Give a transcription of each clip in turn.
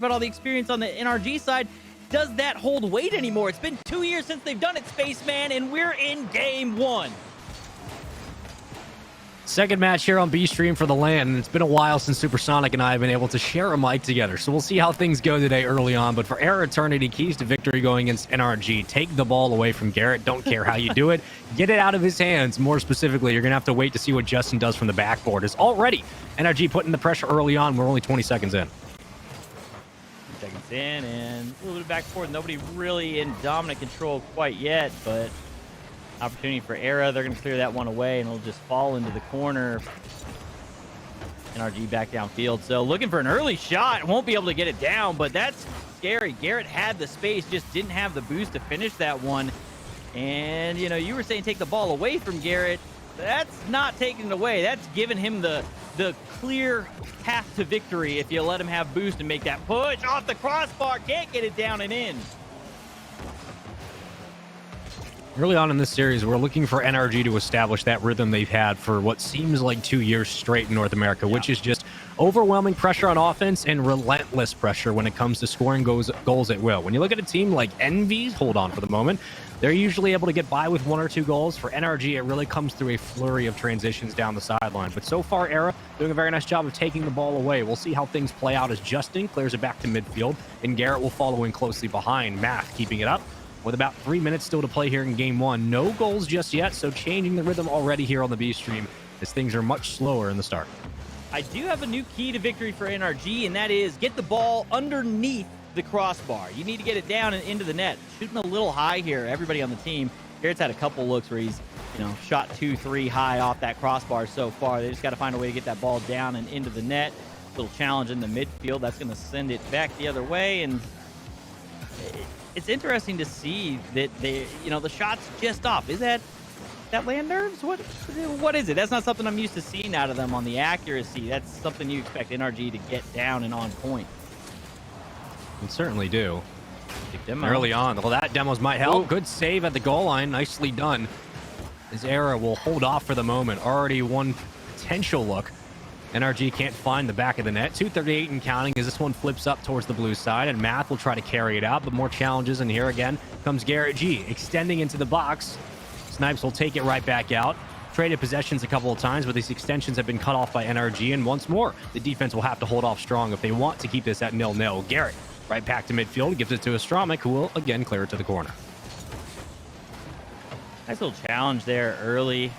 about all the experience on the NRG side. Does that hold weight anymore? It's been 2 years since they've done it, Spaceman, and we're in game 1. Second match here on B Stream for the LAN, and it's been a while since Supersonic and I have been able to share a mic together, so we'll see how things go today early on. But for eRa Eternity, keys to victory going against NRG. Take the ball away from Garrett. Don't care how you do it. Get it out of his hands. More specifically, you're going to have to wait to see what Justin does from the backboard. It's already NRG putting the pressure early on. We're only 20 seconds in. Seconds in, and a little bit of back and forth. Nobody really in dominant control quite yet, but opportunity for eRa. They're going to clear that one away, and it'll just fall into the corner. NRG back downfield. So looking for an early shot. Won't be able to get it down, but that's scary. Garrett had the space, just didn't have the boost to finish that one. And, you know, you were saying take the ball away from Garrett. That's not taking it away. That's giving him the clear path to victory if you let him have boost and make that push off the crossbar. Can't get it down and in. Early on in this series, we're looking for NRG to establish that rhythm they've had for what seems like 2 years straight in North America, which is just overwhelming pressure on offense and relentless pressure when it comes to scoring goals at will. When you look at a team like Envy's, hold on for the moment, they're usually able to get by with 1 or 2 goals. For NRG, it really comes through a flurry of transitions down the sideline. But so far, eRa doing a very nice job of taking the ball away. We'll see how things play out as Justin clears it back to midfield, and Garrett will follow in closely behind. Math keeping it up with about 3 minutes still to play here in game 1. No goals just yet, so changing the rhythm already here on the B stream as things are much slower in the start. I do have a new key to victory for NRG, and that is get the ball underneath the crossbar. You need to get it down and into the net. Shooting a little high here, everybody on the team. Garrett's had a couple looks where he's, you know, shot 2-3 high off that crossbar so far. They just got to find a way to get that ball down and into the net. Little challenge in the midfield. That's going to send it back the other way, and it's interesting to see that they, you know, the shot's just off. Is that land nerves? What is it? That's not something I'm used to seeing out of them on the accuracy. That's something you expect NRG to get down and on point. We certainly do. Them early on. Well, that demos might help. Good save at the goal line. Nicely done. As eRa will hold off for the moment. Already one potential look. NRG can't find the back of the net. 2:38 and counting as this one flips up towards the blue side, and Math will try to carry it out, but more challenges, and here again comes Garrett G extending into the box. Snipes will take it right back out. Traded possessions a couple of times, but these extensions have been cut off by NRG, and once more, the defense will have to hold off strong if they want to keep this at 0-0. Garrett right back to midfield, gives it to Astramic, who will again clear it to the corner. Nice little challenge there early.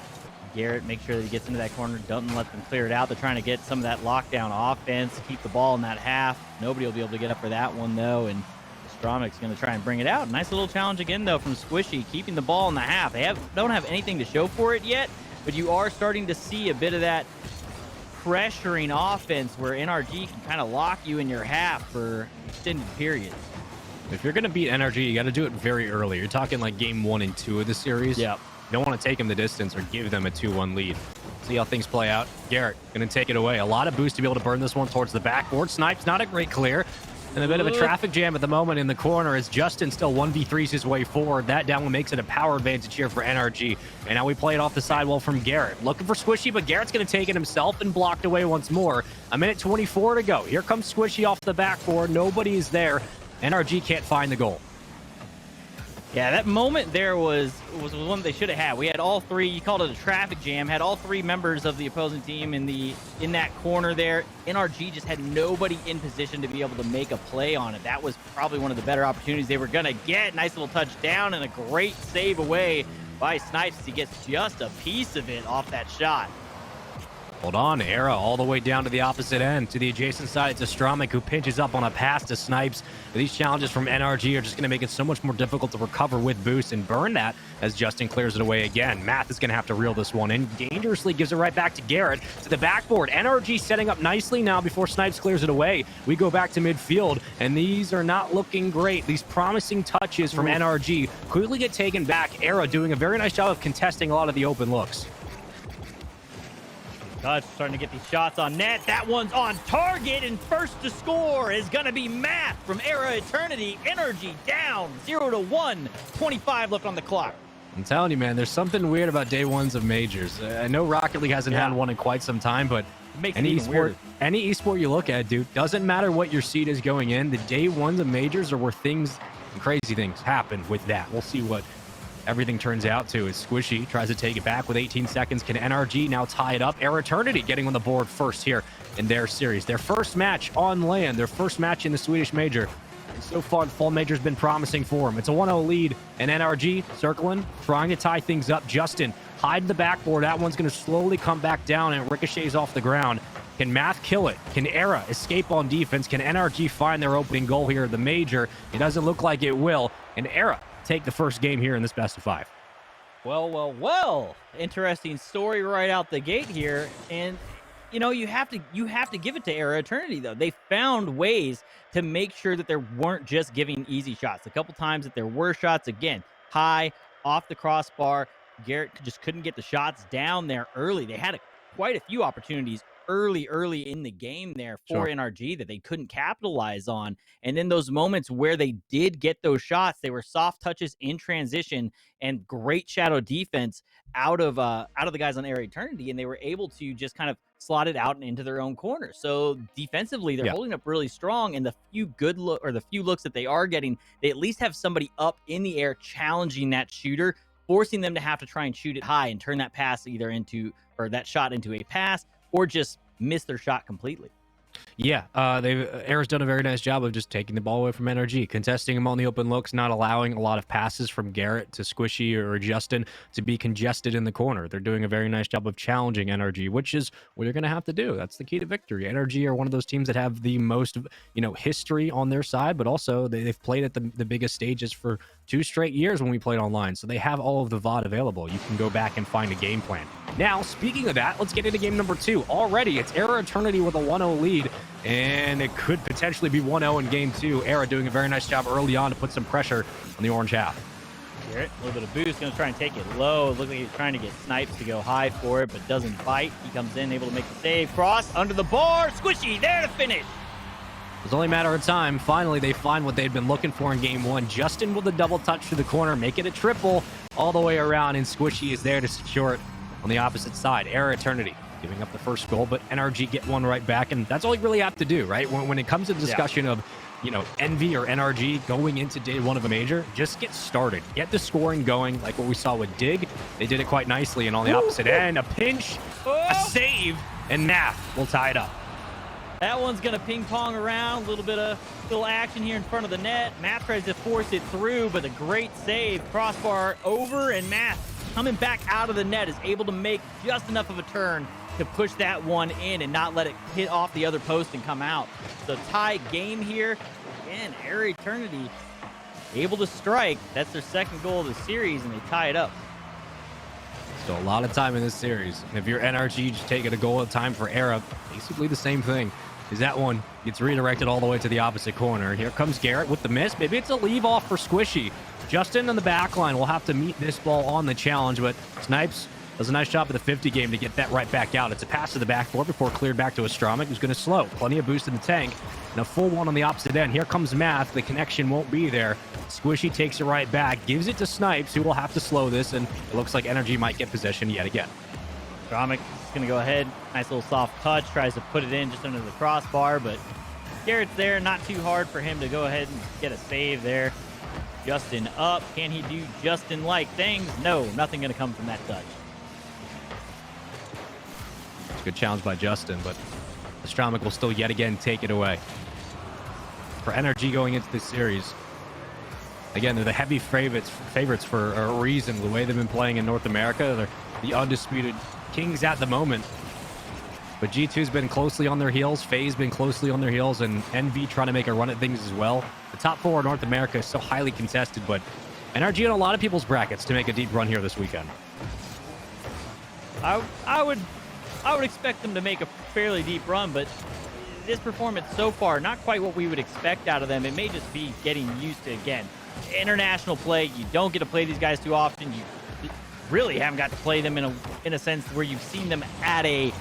Garrett makes sure that he gets into that corner, doesn't let them clear it out. They're trying to get some of that lockdown offense, keep the ball in that half. Nobody will be able to get up for that one, though, and Stromic's going to try and bring it out. Nice little challenge again, though, from Squishy, keeping the ball in the half. They don't have anything to show for it yet, but you are starting to see a bit of that pressuring offense where NRG can kind of lock you in your half for extended periods. If you're going to beat NRG, you got to do it very early. You're talking like game 1 and 2 of the series. Yep. You don't want to take them the distance or give them a 2-1 lead. See how things play out. Garrett going to take it away. A lot of boost to be able to burn this one towards the backboard. Snipes, not a great clear. And a bit of a traffic jam at the moment in the corner as Justin still 1v3s his way forward. That down one makes it a power advantage here for NRG. And now we play it off the sidewall from Garrett. Looking for Squishy, but Garrett's going to take it himself and blocked away once more. A minute 24 to go. Here comes Squishy off the backboard. Nobody is there. NRG can't find the goal. Yeah, that moment there was one they should have had. We had all three, you called it a traffic jam, had all 3 members of the opposing team in that corner there. NRG just had nobody in position to be able to make a play on it. That was probably one of the better opportunities they were going to get. Nice little touchdown and a great save away by Snipes. He gets just a piece of it off that shot. Hold on, eRa all the way down to the opposite end. To the adjacent side, it's Astramic who pinches up on a pass to Snipes. These challenges from NRG are just going to make it so much more difficult to recover with boost and burn that as Justin clears it away again. Math is going to have to reel this one in. Dangerously gives it right back to Garrett. To the backboard. NRG setting up nicely now before Snipes clears it away. We go back to midfield, and these are not looking great. These promising touches from NRG quickly get taken back. eRa doing a very nice job of contesting a lot of the open looks. Starting to get these shots on net. That one's on target, and first to score is going to be Math from eRa Eternity. NRG down 0-1. 25 left on the clock. I'm telling you, man, there's something weird about day 1s of majors. I know Rocket League hasn't had one in quite some time, but It makes it even weirder. Any esport you look at, dude, doesn't matter what your seed is going in. The day ones of majors are where things and crazy things happen with that. We'll see what everything turns out to. As Squishy tries to take it back with 18 seconds. Can NRG now tie it up? eRa Eternity getting on the board first here in their series. Their first match on land, their first match in the Swedish major. And so far, the fall major's been promising for them. It's a 1-0 lead, and NRG circling, trying to tie things up. Justin hide the backboard. That one's going to slowly come back down and ricochets off the ground. Can Math kill it? Can eRa escape on defense? Can NRG find their opening goal here at the major? It doesn't look like it will. And eRa take the first game here in this best of 5. Well. Interesting story right out the gate here. And you know, you have to give it to eRa Eternity though. They found ways to make sure that there weren't just giving easy shots. A couple times that there were shots, again, high, off the crossbar. Garrett just couldn't get the shots down there early. They had quite a few opportunities early in the game there for NRG that they couldn't capitalize on. And then those moments where they did get those shots, they were soft touches in transition and great shadow defense out of the guys on eRa Eternity, and they were able to just kind of slot it out and into their own corner. So defensively, they're holding up really strong, and the few looks that they are getting, they at least have somebody up in the air challenging that shooter, forcing them to have to try and shoot it high and turn that pass that shot into a pass, or just miss their shot completely. Yeah, eRa's done a very nice job of just taking the ball away from NRG, contesting them on the open looks, not allowing a lot of passes from Garrett to Squishy or Justin to be congested in the corner. They're doing a very nice job of challenging NRG, which is what you're going to have to do. That's the key to victory. NRG are one of those teams that have the most, history on their side, but also they've played at the biggest stages for 2 straight years when we played online. So they have all of the VOD available. You can go back and find a game plan. Now, speaking of that, let's get into game number 2. Already, it's eRa Eternity with a 1-0 lead, and it could potentially be 1-0 in game 2. eRa doing a very nice job early on to put some pressure on the orange half. Garrett, a little bit of boost, going to try and take it low. It looks like he's trying to get Snipes to go high for it, but doesn't bite. He comes in, able to make the save. Cross, under the bar, Squishy, there to finish. It's only a matter of time. Finally, they find what they'd been looking for in game 1. Justin with a double touch to the corner, make it a triple all the way around, and Squishy is there to secure it on the opposite side. eRa Eternity giving up the first goal, but NRG get one right back, and that's all you really have to do, right? When it comes to the discussion of, Envy or NRG going into day 1 of a major, just get started. Get the scoring going, like what we saw with Dig. They did it quite nicely, and on the opposite end, a pinch, a save, and Math will tie it up. That one's going to ping pong around, a little action here in front of the net. Math tries to force it through, but a great save. Crossbar over, and Math coming back out of the net is able to make just enough of a turn to push that one in and not let it hit off the other post and come out. So tie game here. Again, eRa Eternity able to strike. That's their second goal of the series, and they tie it up. So a lot of time in this series. And if you're NRG, just taking a goal at a time for eRa, basically the same thing. Is that one gets redirected all the way to the opposite corner. Here comes Garrett with the miss. Maybe it's a leave off for Squishy. Justin on the back line will have to meet this ball on the challenge, but Snipes does a nice job at the 50 game to get that right back out. It's a pass to the backboard before cleared back to Astromik, who's going to slow. Plenty of boost in the tank. And a full one on the opposite end. Here comes Math. The connection won't be there. Squishy takes it right back, gives it to Snipes, who will have to slow this, and it looks like NRG might get possession yet again. Astromik is going to go ahead. Nice little soft touch. Tries to put it in just under the crossbar, but Garrett's there. Not too hard for him to go ahead and get a save there. Justin up. Can he do Justin-like things? No, nothing going to come from that touch. It's a good challenge by Justin, but Astromik will still yet again take it away. For NRG going into this series, again, they're the heavy favorites for a reason. The way they've been playing in North America, they're the undisputed kings at the moment. But G2's been closely on their heels, FaZe's been closely on their heels, and NV trying to make a run at things as well. The top 4 in North America is so highly contested, but NRG in a lot of people's brackets to make a deep run here this weekend. I would expect them to make a fairly deep run, but this performance so far, not quite what we would expect out of them. It may just be getting used to, again, international play. You don't get to play these guys too often. You really haven't got to play them in a sense where you've seen them at a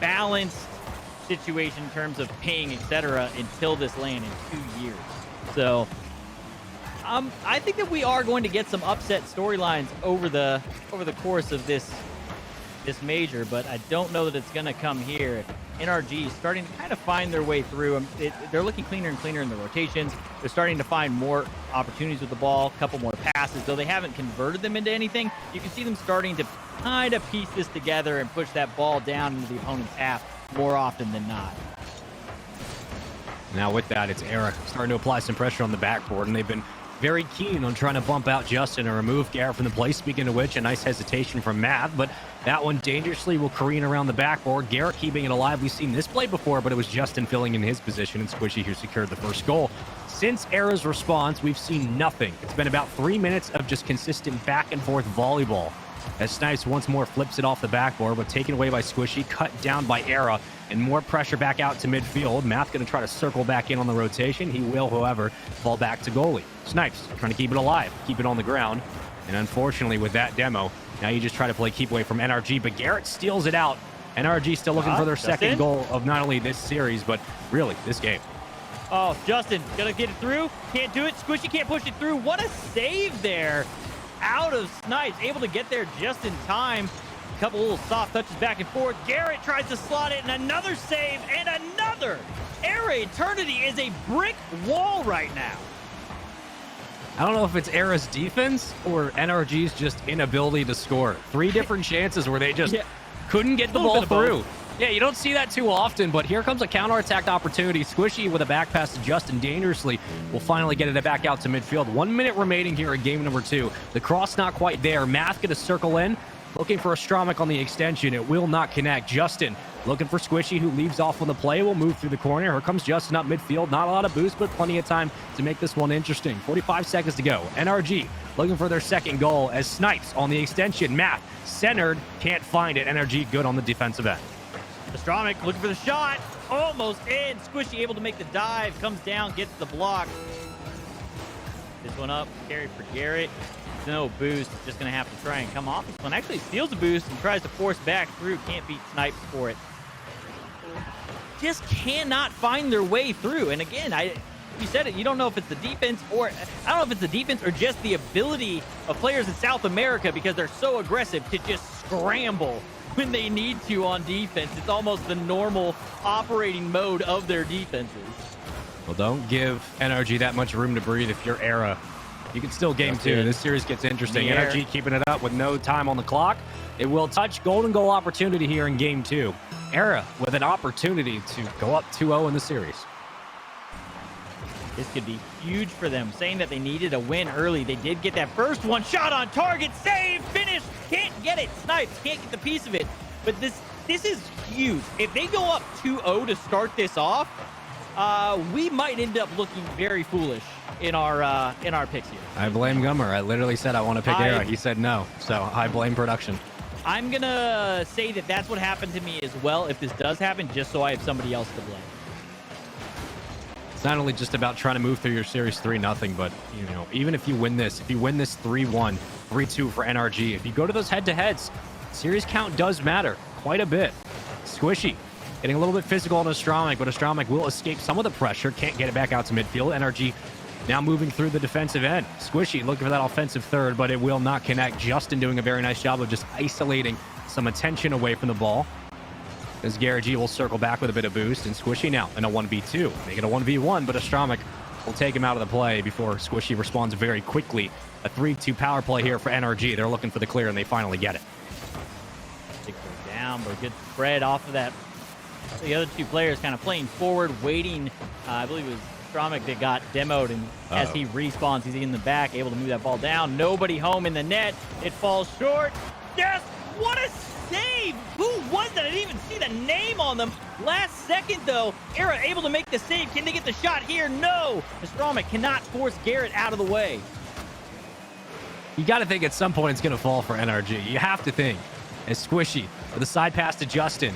balanced situation in terms of ping, etc., until this LAN in 2 years. So I think that we are going to get some upset storylines over the course of this this major, but I don't know that it's going to come here. NRG is starting to kind of find their way through. They're looking cleaner and cleaner in the rotations. They're starting to find more opportunities with the ball, a couple more passes. Though they haven't converted them into anything, you can see them starting to kind of piece this together and push that ball down into the opponent's half more often than not. Now with that, it's eRa starting to apply some pressure on the backboard, and they've been very keen on trying to bump out Justin and remove Garrett from the play. Speaking of which, a nice hesitation from Matt, but that one dangerously will careen around the backboard. Garrett keeping it alive. We've seen this play before, but it was Justin filling in his position, and Squishy who secured the first goal. Since eRa's response, we've seen nothing. It's been about 3 minutes of just consistent back and forth volleyball, as Snipes once more flips it off the backboard, but taken away by Squishy, cut down by eRa, and more pressure back out to midfield. Math going to try to circle back in on the rotation. He will, however, fall back to goalie. Snipes trying to keep it alive, keep it on the ground. And unfortunately, with that demo, now you just try to play keep away from NRG, but Garrett steals it out. NRG still looking for their second goal of not only this series, but really this game. Oh, Justin gonna get it through. Can't do it. Squishy can't push it through. What a save there out of Snipes. Able to get there just in time. A couple little soft touches back and forth. Garrett tries to slot it, and another save, and another. eRa Eternity is a brick wall right now. I don't know if it's eRa's defense or NRG's just inability to score. 3 different chances where they just couldn't get the ball through. Yeah, you don't see that too often, but here comes a counterattack opportunity. Squishy with a back pass to Justin dangerously will finally get it back out to midfield. 1 minute remaining here in game number 2. The cross not quite there. Math going to circle in, looking for a Stromik on the extension. It will not connect. Justin looking for Squishy, who leaves off on the play, will move through the corner. Here comes Justin up midfield. Not a lot of boost, but plenty of time to make this one interesting. 45 seconds to go. NRG looking for their second goal as Snipes on the extension. Math centered, can't find it. NRG good on the defensive end. Stromik looking for the shot. Almost in. Squishy able to make the dive. Comes down, gets the block. This one up. Carry for Garrett. No boost. Just going to have to try and come off this one. Actually steals a boost and tries to force back through. Can't beat Snipes for it. Just cannot find their way through. And again, you said it. You don't know if it's the defense or I don't know if it's the defense or just the ability of players in South America because they're so aggressive to just scramble when they need to on defense. It's almost the normal operating mode of their defenses. Well, don't give NRG that much room to breathe if you're eRa. You can still game 2. This series gets interesting. NRG keeping it up with no time on the clock. It will touch golden goal opportunity here in game 2. eRa with an opportunity to go up 2-0 in the series. This could be huge for them, saying that they needed a win early. They did get that first one. Shot on target. Save. Finish. Can't get it. Snipes can't get the piece of it. But this is huge. If they go up 2-0 to start this off, we might end up looking very foolish in our picks here. I blame Gummer. I literally said I want to pick eRa. He said no. So I blame production. I'm going to say that that's what happened to me as well if this does happen, just so I have somebody else to blame. It's not only just about trying to move through your series 3-0, but you know, even if you win this 3-1, 3-2 for NRG, if you go to those head-to-heads, series count does matter quite a bit. Squishy getting a little bit physical on Stromik, but Stromik will escape some of the pressure, can't get it back out to midfield. NRG now moving through the defensive end. Squishy looking for that offensive third, but it will not connect. Justin doing a very nice job of just isolating some attention away from the ball. As Garrett G will circle back with a bit of boost, and Squishy now in a 1v2. Make it a 1v1, but Stromik will take him out of the play before Squishy responds very quickly. A 3-2 power play here for NRG. They're looking for the clear, and they finally get it. Down, but a good spread off of that. The other two players kind of playing forward, waiting. I believe it was Stromik that got demoed, and as he respawns, he's in the back, able to move that ball down. Nobody home in the net. It falls short. Yes! What a save! Who was that? I didn't even see the name on them. Last second, though, eRa able to make the save. Can they get the shot here? No! Stromik cannot force Garrett out of the way. You got to think at some point it's going to fall for NRG. You have to think. As Squishy with a side pass to Justin.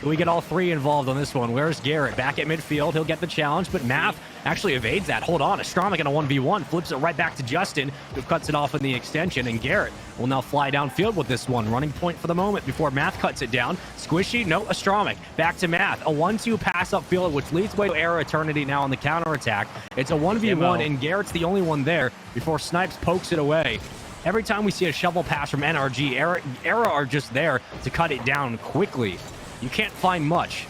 Can we get all 3 involved on this one? Where's Garrett? Back at midfield. He'll get the challenge, but Math actually evades that. Hold on. Stromik in a 1v1. Flips it right back to Justin, who cuts it off in the extension, and Garrett will now fly downfield with this one. Running point for the moment before Math cuts it down. Squishy, no, Stromik. Back to Math. A 1-2 pass upfield, which leads way to eRa Eternity now on the counterattack. It's a 1v1, and Garrett's the only one there before Snipes pokes it away. Every time we see a shovel pass from NRG, eRa are just there to cut it down quickly. You can't find much.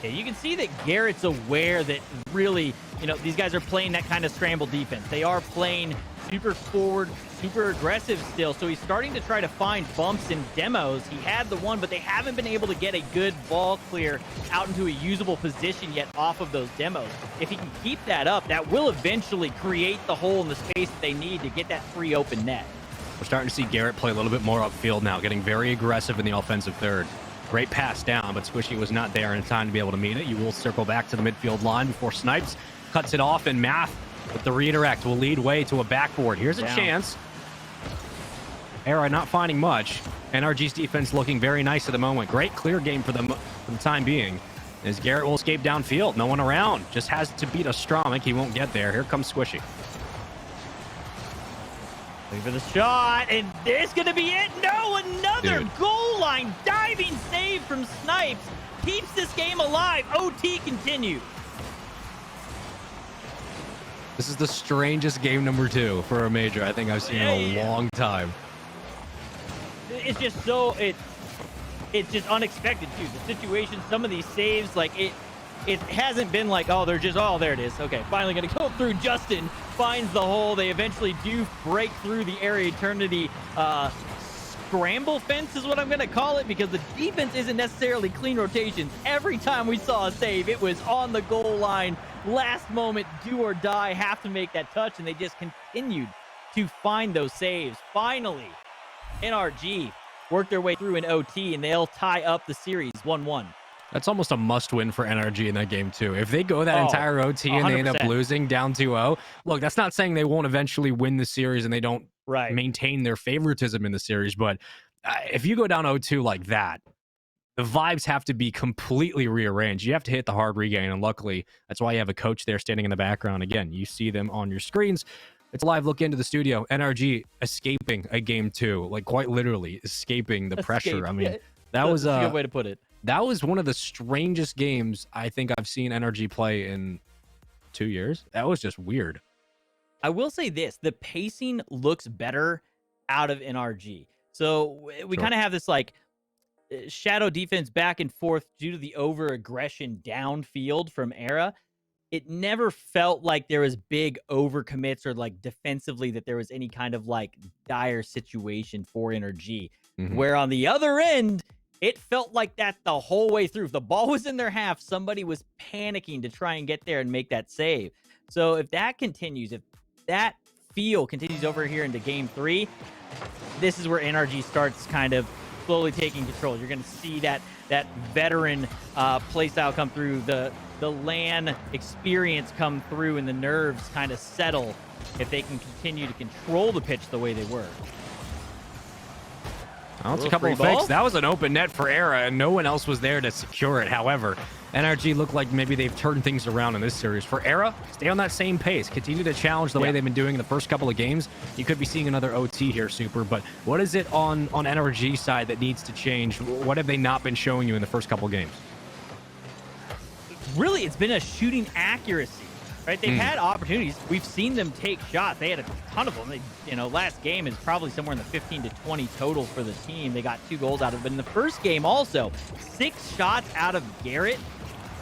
Yeah, you can see that Garrett's aware that really, these guys are playing that kind of scramble defense. They are playing super forward, super aggressive still. So he's starting to try to find bumps and demos. He had the one, but they haven't been able to get a good ball clear out into a usable position yet off of those demos. If he can keep that up, that will eventually create the hole in the space that they need to get that free open net. We're starting to see Garrett play a little bit more upfield now, getting very aggressive in the offensive third. Great pass down, but Squishy was not there in time to be able to meet it. You will circle back to the midfield line before Snipes cuts it off, and Math with the redirect will lead way to a backboard. Here's a chance. eRa not finding much. NRG's defense looking very nice at the moment. Great clear game for them for the time being. As Garrett will escape downfield. No one around. Just has to beat a Stromik. He won't get there. Here comes Squishy. Looking for the shot, and this going to be it. No, another goal line diving save from Snipes. Keeps this game alive. OT continues. This is the strangest game number 2 for a major I think I've seen in a long time. It's just it's just unexpected too. The situation, some of these saves, like it hasn't been like, oh, they're just, oh, there it is. Okay, finally gonna go through. Justin finds the hole. They eventually do break through the area eternity scramble fence is what I'm gonna call it, because the defense isn't necessarily clean rotations. Every time we saw a save, it was on the goal line, last moment, do or die, have to make that touch, and they just continued to find those saves. Finally, NRG worked their way through an OT, and they'll tie up the series 1-1. That's almost a must-win for NRG in that game, too. If they go that entire OT and 100%. They end up losing down 2-0, look, that's not saying they won't eventually win the series and they don't maintain their favoritism in the series, but if you go down 0-2 like that, the vibes have to be completely rearranged. You have to hit the hard regain, and luckily, that's why you have a coach there standing in the background. Again, you see them on your screens. It's a live look into the studio. NRG escaping a game 2, like quite literally escaping the pressure. I mean, that was a good way to put it. That was one of the strangest games I think I've seen NRG play in 2 years. That was just weird. I will say this, the pacing looks better out of NRG. So we kind of have this like shadow defense back and forth due to the over aggression downfield from eRa. It never felt like there was big overcommits or like defensively that there was any kind of like dire situation for NRG. Where on the other end, it felt like that the whole way through. If the ball was in their half, somebody was panicking to try and get there and make that save. So if that continues, if that feel continues over here into game 3, this is where NRG starts kind of slowly taking control. You're going to see that veteran play style come through, the LAN experience come through, and the nerves kind of settle if they can continue to control the pitch the way they were. Well, that's a couple of fakes. That was an open net for eRa, and no one else was there to secure it. However, NRG looked like maybe they've turned things around in this series. For eRa, stay on that same pace. Continue to challenge the way they've been doing in the first couple of games. You could be seeing another OT here, Super. But what is it on NRG side that needs to change? What have they not been showing you in the first couple of games? Really, it's been a shooting accuracy. Right, they've had opportunities. We've seen them take shots. They had a ton of them. They, last game is probably somewhere in the 15 to 20 total for the team. They got 2 goals out of it. But in the first game also, 6 shots out of Garrett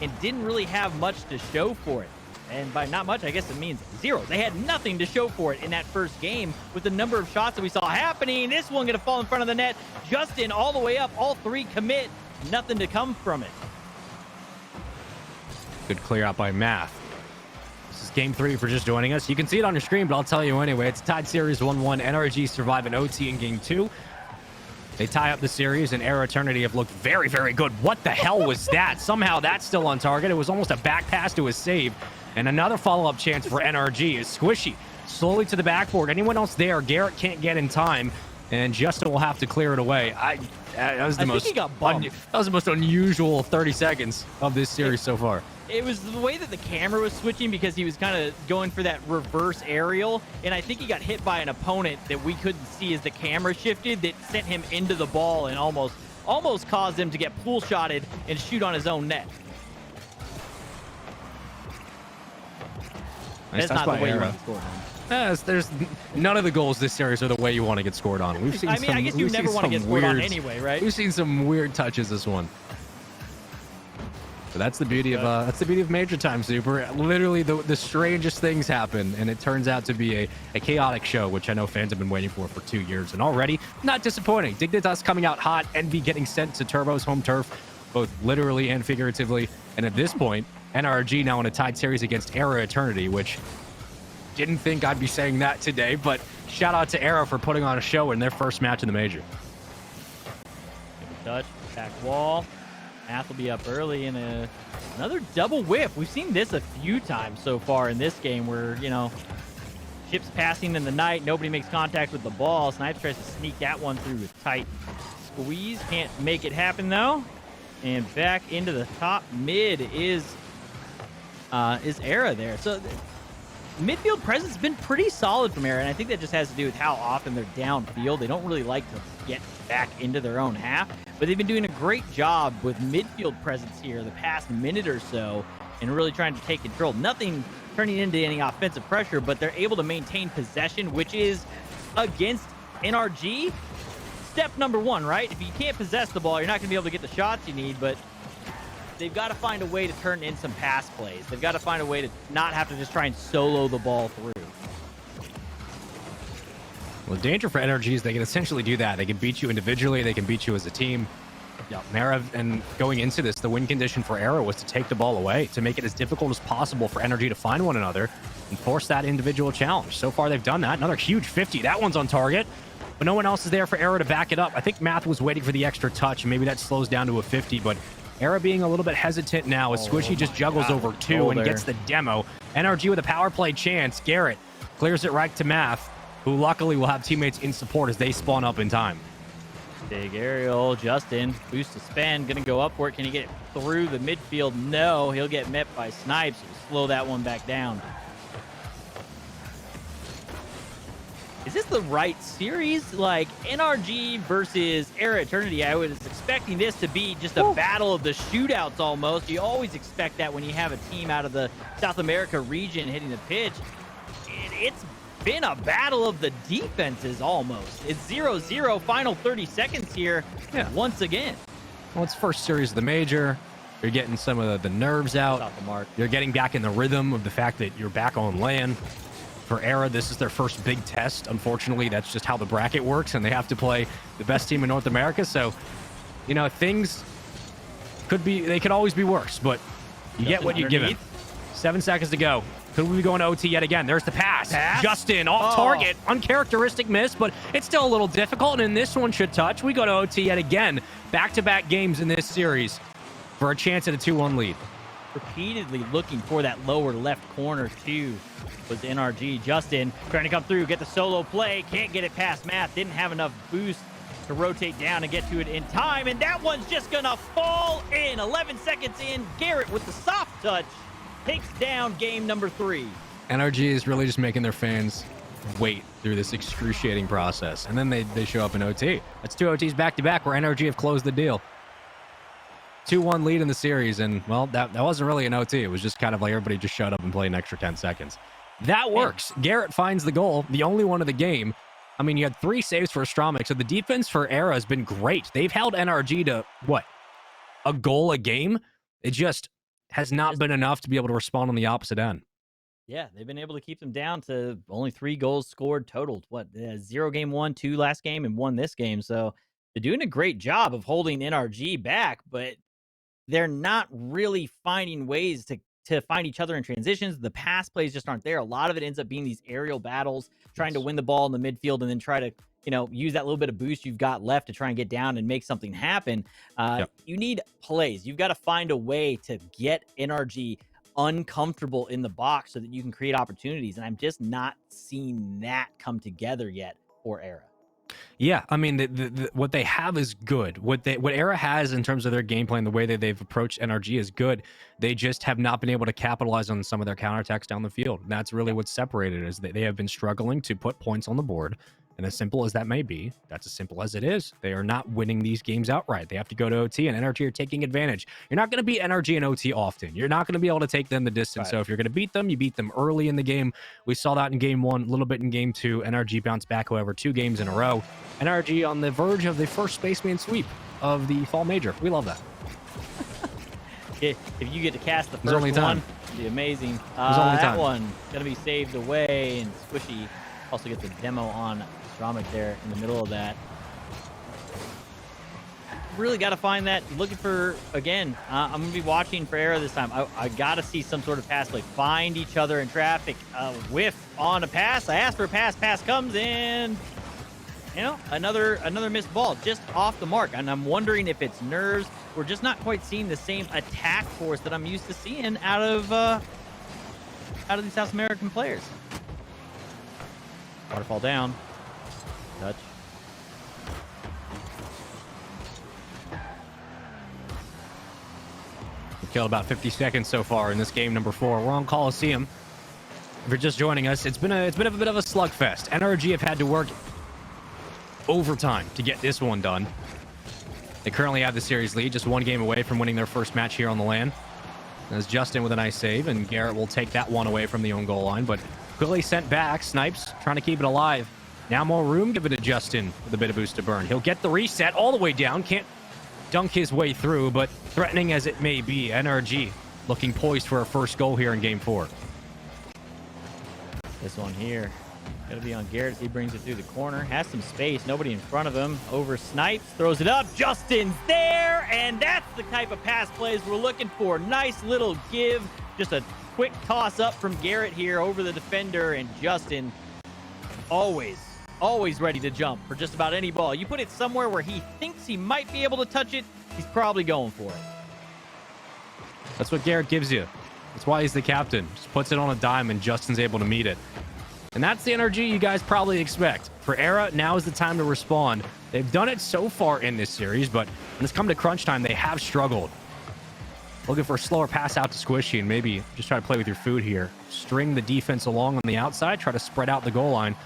and didn't really have much to show for it. And by not much, I guess it means 0. They had nothing to show for it in that first game with the number of shots that we saw happening. This one going to fall in front of the net. Justin all the way up. All 3 commit. Nothing to come from it. Good clear out by Math. This is game 3 for just joining us. You can see it on your screen, but I'll tell you anyway. It's tied series 1-1. NRG survive an OT in game 2. They tie up the series, and eRa Eternity have looked very, very good. What the hell was that? Somehow that's still on target. It was almost a back pass to a save. And another follow-up chance for NRG is Squishy. Slowly to the backboard. Anyone else there? Garrett can't get in time, and Justin will have to clear it away. That was the most unusual 30 seconds of this series so far. It was the way that the camera was switching because he was kind of going for that reverse aerial, and I think he got hit by an opponent that we couldn't see as the camera shifted that sent him into the ball and almost caused him to get pool shotted and shoot on his own net. Nice That's touch not by the way you ERA. want to score on. There's none of the goals this series are the way you want to get scored on. We've seen I mean, I guess you never want to get scored on anyway, right? We've seen some weird touches this one. But that's the beauty of Major Time, Super. Literally, the strangest things happen, and it turns out to be a chaotic show, which I know fans have been waiting for 2 years. And already, not disappointing. Dignitas coming out hot, Envy getting sent to Turbo's home turf, both literally and figuratively. And at this point, NRG now in a tied series against eRa Eternity, which didn't think I'd be saying that today, but shout out to eRa for putting on a show in their first match in the major. Good touch, back wall. Math will be up early in another double whiff. We've seen this a few times so far in this game where, you know, ships passing in the night, nobody makes contact with the ball. Snipes tries to sneak that one through with tight squeeze. Can't make it happen though. And back into the top mid is eRa there. So midfield presence has been pretty solid from eRa, and I think that just has to do with how often they're downfield. They don't really like to get back into their own half, but they've been doing a great job with midfield presence here the past minute or so and really trying to take control. Nothing turning into any offensive pressure, but they're able to maintain possession, which is against NRG. Step number one, right? If you can't possess the ball, you're not going to be able to get the shots you need, but they've got to find a way to turn in some pass plays. They've got to find a way to not have to just try and solo the ball through. Well, the danger for NRG is they can essentially do that. They can beat you individually. They can beat you as a team. Mara, and going into this, the win condition for eRa was to take the ball away, to make it as difficult as possible for NRG to find one another and force that individual challenge. So far, they've done that. Another huge 50. That one's on target, but no one else is there for eRa to back it up. I think Math was waiting for the extra touch, and maybe that slows down to a 50, but eRa being a little bit hesitant now as Squishy just juggles over two and gets the demo. NRG with a power play chance. Garrett clears it right to Math, who luckily will have teammates in support as they spawn up in time. Big aerial. Justin, boost to spin. Going to go up for it. Can he get it through the midfield? No. He'll get met by Snipes. He'll slow that one back down. Is this the right series? Like NRG versus eRa Eternity, I was expecting this to be just a battle of the shootouts almost. You always expect that when you have a team out of the South America region hitting the pitch. It's been a battle of the defenses almost. It's 0-0, final 30 seconds here once again. Well, it's first series of the major. You're getting some of the nerves out. Off the mark. You're getting back in the rhythm of the fact that you're back on land. For eRa, this is their first big test. Unfortunately, that's just how the bracket works, and they have to play the best team in North America. So, you know, things they could always be worse, but you get what you give them. 7 seconds to go. Could we be going to OT yet again? There's the pass. Justin off target. Uncharacteristic miss, but it's still a little difficult, and this one should touch. We go to OT yet again. Back-to-back games in this series for a chance at a 2-1 lead. Repeatedly looking for that lower left corner too was NRG. Justin trying to come through, get the solo play, can't get it past Math, didn't have enough boost to rotate down and get to it in time, and that one's just gonna fall in. 11 seconds in, Garrett with the soft touch takes down game number 3. NRG is really just making their fans wait through this excruciating process, and then they show up in OT. That's 2 OTs back-to-back where NRG have closed the deal. 2-1 lead in the series, and, well, that wasn't really an OT. It was just kind of like everybody just shut up and played an extra 10 seconds. That works. Garrett finds the goal, the only one of the game. I mean, you had 3 saves for Astromix, so the defense for eRa has been great. They've held NRG to, what, a goal a game? It just has not been enough to be able to respond on the opposite end. Yeah, they've been able to keep them down to only 3 goals scored totaled. 0 game 1, 2 last game, and 1 this game. So they're doing a great job of holding NRG back, but they're not really finding ways to find each other in transitions. The pass plays just aren't there. A lot of it ends up being these aerial battles, trying to win the ball in the midfield and then try to, use that little bit of boost you've got left to try and get down and make something happen. You need plays. You've got to find a way to get NRG uncomfortable in the box so that you can create opportunities. And I'm just not seeing that come together yet for eRa. Yeah, I mean, what they have is good. What eRa has in terms of their game plan, the way that they've approached NRG is good. They just have not been able to capitalize on some of their counterattacks down the field. And that's really what's separated, is that they have been struggling to put points on the board And as simple as that may be, that's as simple as it is. They are not winning these games outright. They have to go to OT, and NRG are taking advantage. You're not going to beat NRG in OT often. You're not going to be able to take them the distance. Right. So if you're going to beat them, you beat them early in the game. We saw that in game 1, a little bit in game 2. NRG bounced back, however, 2 games in a row. NRG on the verge of the first spaceman sweep of the fall major. We love that. If you get to cast the first one, it'd be amazing. That one going to be saved away, and Squishy also gets a demo on Stramic there in the middle of that. Really got to find that. Looking for, again, I'm going to be watching for eRa this time. I got to see some sort of pass play. Find each other in traffic. Whiff on a pass. I asked for a pass. Pass comes in. You know, another missed ball just off the mark. And I'm wondering if it's nerves. We're just not quite seeing the same attack force that I'm used to seeing out of these South American players. Waterfall down. Touch. We've killed about 50 seconds so far in this game number 4. We're on Coliseum. If you're just joining us, it's been a bit of a slugfest. NRG have had to work overtime to get this one done. They currently have the series lead, just 1 game away from winning their first match here on the LAN. There's Justin with a nice save, and Garrett will take that one away from the own goal line, but quickly sent back. Snipes trying to keep it alive. Now more room, give it to Justin with a bit of boost to burn. He'll get the reset all the way down. Can't dunk his way through, but threatening as it may be, NRG looking poised for a first goal here in game 4. This one here. Got to be on Garrett as he brings it through the corner. Has some space. Nobody in front of him. Over Snipes. Throws it up. Justin's there. And that's the type of pass plays we're looking for. Nice little give. Just a quick toss up from Garrett here over the defender. And Justin always ready to jump for just about any ball. You put it somewhere where he thinks he might be able to touch it, he's probably going for it. That's what Garrett gives you. That's why he's the captain. Just puts it on a dime and Justin's able to meet it. And that's the energy you guys probably expect. For eRa, now is the time to respond. They've done it so far in this series, but when it's come to crunch time, they have struggled. Looking for a slower pass out to Squishy, and maybe just try to play with your food here. String the defense along on the outside, try to spread out the goal line,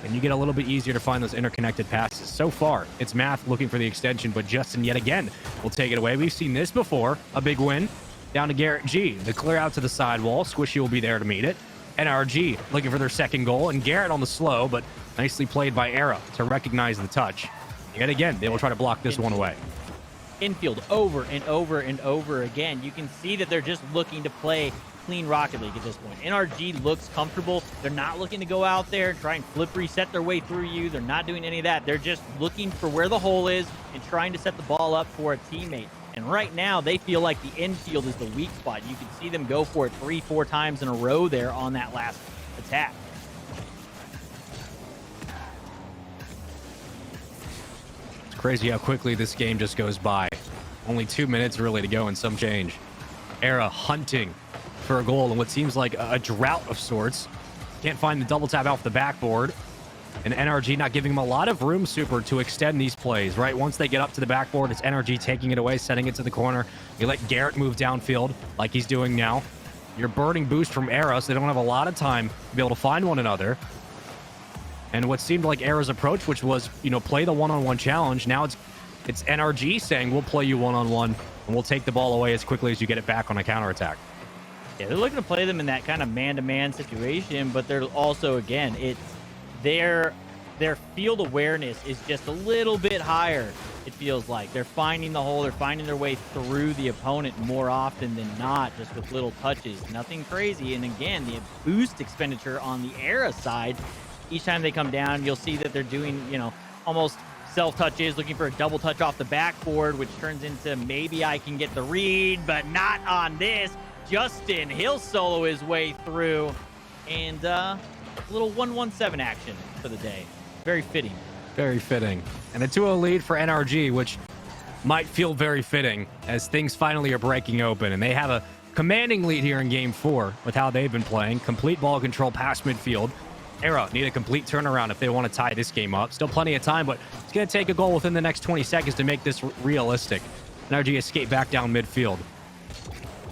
and you get a little bit easier to find those interconnected passes. So far, it's Math looking for the extension, but Justin yet again will take it away. We've seen this before. A big win. Down to Garrett G. The clear out to the sidewall. Squishy will be there to meet it. NRG looking for their second goal, and Garrett on the slow, but nicely played by eRa to recognize the touch. Yet again, they will try to block this one away. Infield over and over and over again. You can see that they're just looking to play clean Rocket League at this point. NRG looks comfortable. They're not looking to go out there and try and flip reset their way through you. They're not doing any of that. They're just looking for where the hole is and trying to set the ball up for a teammate. And right now, they feel like the infield is the weak spot. You can see them go for it 3-4 times in a row there on that last attack. It's crazy how quickly this game just goes by. Only 2 minutes really to go and some change. eRa hunting for a goal in what seems like a drought of sorts. Can't find the double tap off the backboard. And NRG not giving them a lot of room, Super, to extend these plays, right? Once they get up to the backboard, it's NRG taking it away, setting it to the corner. You let Garrett move downfield like he's doing now. You're burning boost from eRa, so they don't have a lot of time to be able to find one another. And what seemed like eRa's approach, which was, play the one-on-one challenge, now it's NRG saying, we'll play you one-on-one, and we'll take the ball away as quickly as you get it back on a counterattack. Yeah, they're looking to play them in that kind of man-to-man situation, but they're also, again, it's their field awareness is just a little bit higher, it feels like. They're finding the hole. They're finding their way through the opponent more often than not, just with little touches. Nothing crazy. And again, the boost expenditure on the eRa side, each time they come down, you'll see that they're doing, almost self-touches, looking for a double touch off the backboard, which turns into maybe I can get the read, but not on this. Justin, he'll solo his way through. And, a little 1-1-7 action for the day. Very fitting. Very fitting. And a 2-0 lead for NRG, which might feel very fitting as things finally are breaking open. And they have a commanding lead here in Game 4 with how they've been playing. Complete ball control past midfield. eRa need a complete turnaround if they want to tie this game up. Still plenty of time, but it's going to take a goal within the next 20 seconds to make this realistic. NRG escape back down midfield.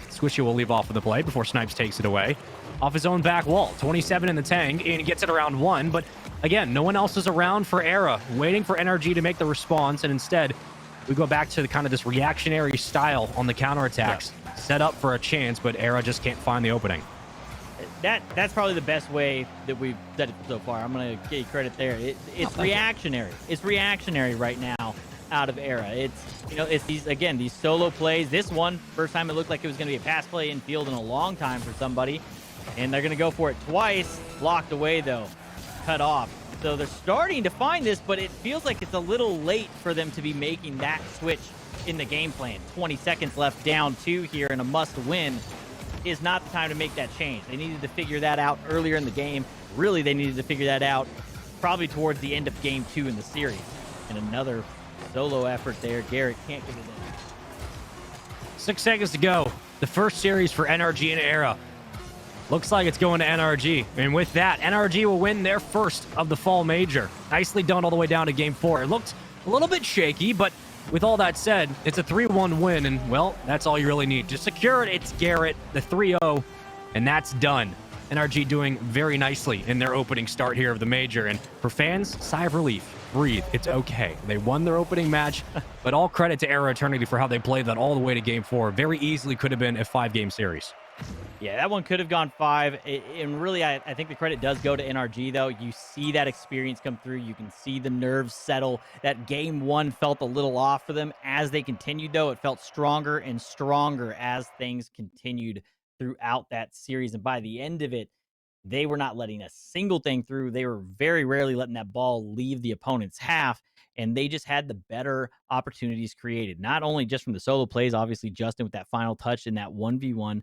Squishy will leave off of the play before Snipes takes it away. Off his own back wall. 27 in the tank, and he gets it around 1, but again, no one else is around for ERA, waiting for NRG to make the response, and instead, we go back to the kind of this reactionary style on the counterattacks, set up for a chance, but ERA just can't find the opening. That's probably the best way that we've said it so far. I'm going to give you credit there. It's reactionary. It's reactionary right now out of ERA. It's these solo plays. This one, first time it looked like it was going to be a pass play in field in a long time for somebody, and they're going to go for it twice. Blocked away though, cut off. So they're starting to find this, but it feels like it's a little late for them to be making that switch in the game plan. 20 seconds left, down 2 here, and a must-win is not the time to make that change. They needed to figure that out earlier in the game. Really, they needed to figure that out probably towards the end of game 2 in the series. And another solo effort there. Garrett can't get it in. 6 seconds to go. The first series for NRG and ERA. Looks like it's going to NRG. And with that, NRG will win their first of the fall major. Nicely done all the way down to game 4. It looked a little bit shaky, but with all that said, it's a 3-1 win, and, well, that's all you really need. Just secure it. It's Garrett, the 3-0, and that's done. NRG doing very nicely in their opening start here of the major. And for fans, sigh of relief. Breathe. It's okay. They won their opening match, but all credit to ERA Eternity for how they played that all the way to game 4. Very easily could have been a 5-game series. Yeah, that one could have gone 5. And really, I think the credit does go to NRG, though. You see that experience come through. You can see the nerves settle. That game 1 felt a little off for them. As they continued, though, it felt stronger and stronger as things continued throughout that series. And by the end of it, they were not letting a single thing through. They were very rarely letting that ball leave the opponent's half. And they just had the better opportunities created, not only just from the solo plays, obviously Justin with that final touch in that 1v1,